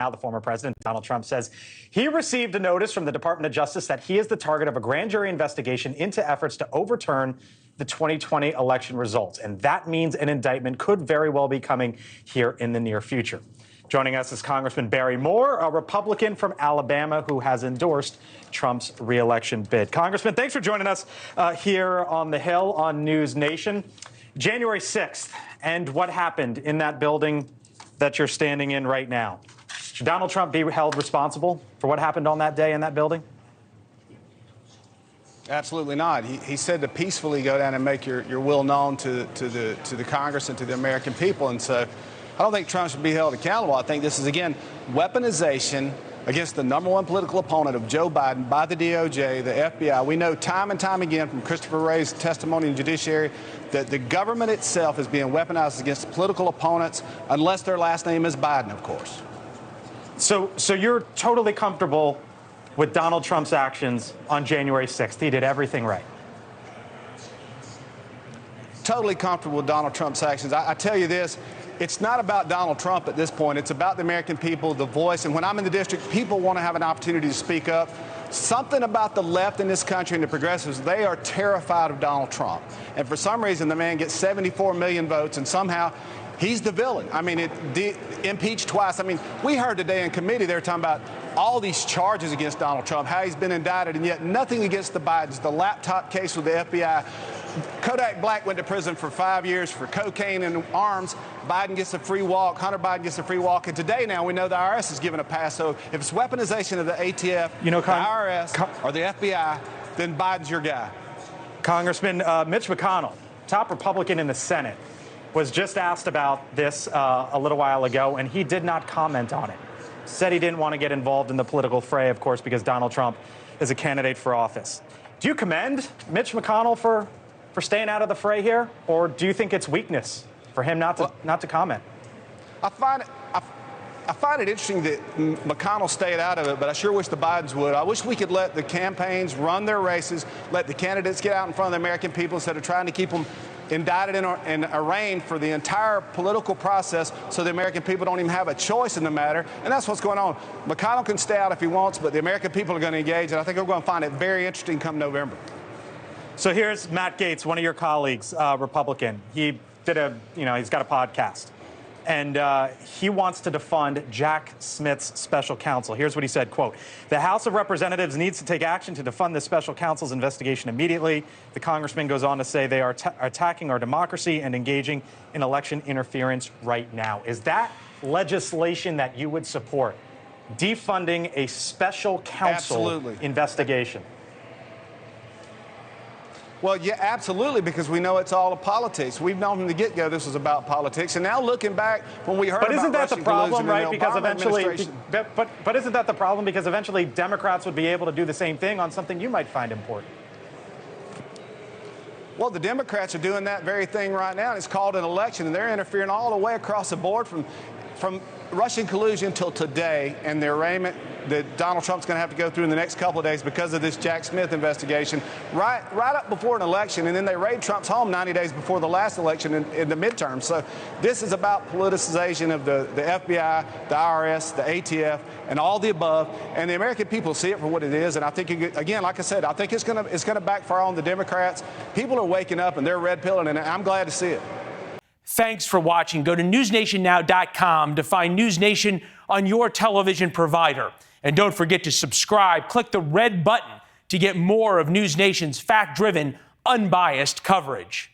Now, the former president, Donald Trump, says he received a notice from the Department of Justice that he is the target of a grand jury investigation into efforts to overturn the 2020 election results. And that means an indictment could very well be coming here in the near future. Joining us is Congressman Barry Moore, a Republican from Alabama who has endorsed Trump's reelection bid. Congressman, thanks for joining us here on the Hill on NewsNation. January 6th, and what happened in that building that you're standing in right now? Should Donald Trump be held responsible for what happened on that day in that building? Absolutely not. He said to peacefully go down and make your will known to the Congress and to the American people. And so I don't think Trump should be held accountable. I think this is, again, weaponization against the #1 political opponent of Joe Biden by the DOJ, the FBI. We know time and time again from Christopher Wray's testimony in judiciary that the government itself is being weaponized against political opponents, unless their last name is Biden, of course. So you're totally comfortable with Donald Trump's actions on January 6th. He did everything right. Totally comfortable with Donald Trump's actions. I tell you this, it's not about Donald Trump at this point. It's about the American people, the voice. And when I'm in the district, people want to have an opportunity to speak up. Something about the left in this country and the progressives, they are terrified of Donald Trump. And for some reason, the man gets 74 million votes, and somehow he's the villain. I mean, impeached twice. I mean, we heard today in committee, they were talking about all these charges against Donald Trump, how he's been indicted, and yet nothing against the Bidens. The laptop case with the FBI. Kodak Black went to prison for 5 years for cocaine and arms. Biden gets a free walk. Hunter Biden gets a free walk. And today now we know the IRS is given a pass. So if it's weaponization of the ATF, the IRS, or the FBI, then Biden's your guy. Congressman Mitch McConnell, top Republican in the Senate, was just asked about this a little while ago, and he did not comment on it. Said he didn't want to get involved in the political fray, of course, because Donald Trump is a candidate for office. Do you commend Mitch McConnell for staying out of the fray here, or do you think it's weakness for him not to comment? I find it interesting that McConnell stayed out of it, but I sure wish the Bidens would. I wish we could let the campaigns run their races, let the candidates get out in front of the American people instead of trying to keep them indicted and arraigned for the entire political process so the American people don't even have a choice in the matter. And that's what's going on. McConnell can stay out if he wants, but the American people are going to engage, and I think we're going to find it very interesting come November. So here's Matt Gaetz, one of your colleagues, Republican. He did he's got a podcast, and he wants to defund Jack Smith's special counsel. Here's what he said, quote, "The House of Representatives needs to take action to defund the special counsel's investigation immediately." The congressman goes on to say they are attacking our democracy and engaging in election interference right now. Is that legislation that you would support, defunding a special counsel investigation? Well, yeah, absolutely, because we know it's all politics. We've known from the get-go this was about politics, and now looking back, when we heard about Russian collusion, right? Because eventually, but isn't that the problem? Because eventually, Democrats would be able to do the same thing on something you might find important. Well, the Democrats are doing that very thing right now, and it's called an election, and they're interfering all the way across the board from Russian collusion till today, and the arraignment that Donald Trump's going to have to go through in the next couple of days because of this Jack Smith investigation, right up before an election, and then they raid Trump's home 90 days before the last election in the midterm. So this is about politicization of the FBI, the IRS, the ATF, and all the above, and the American people see it for what it is. And I think, again, like I said, I think it's going to backfire on the Democrats. People are waking up, and they're red pilling, and I'm glad to see it. Thanks for watching. Go to newsnationnow.com to find NewsNation on your television provider. And don't forget to subscribe. Click the red button to get more of NewsNation's fact-driven, unbiased coverage.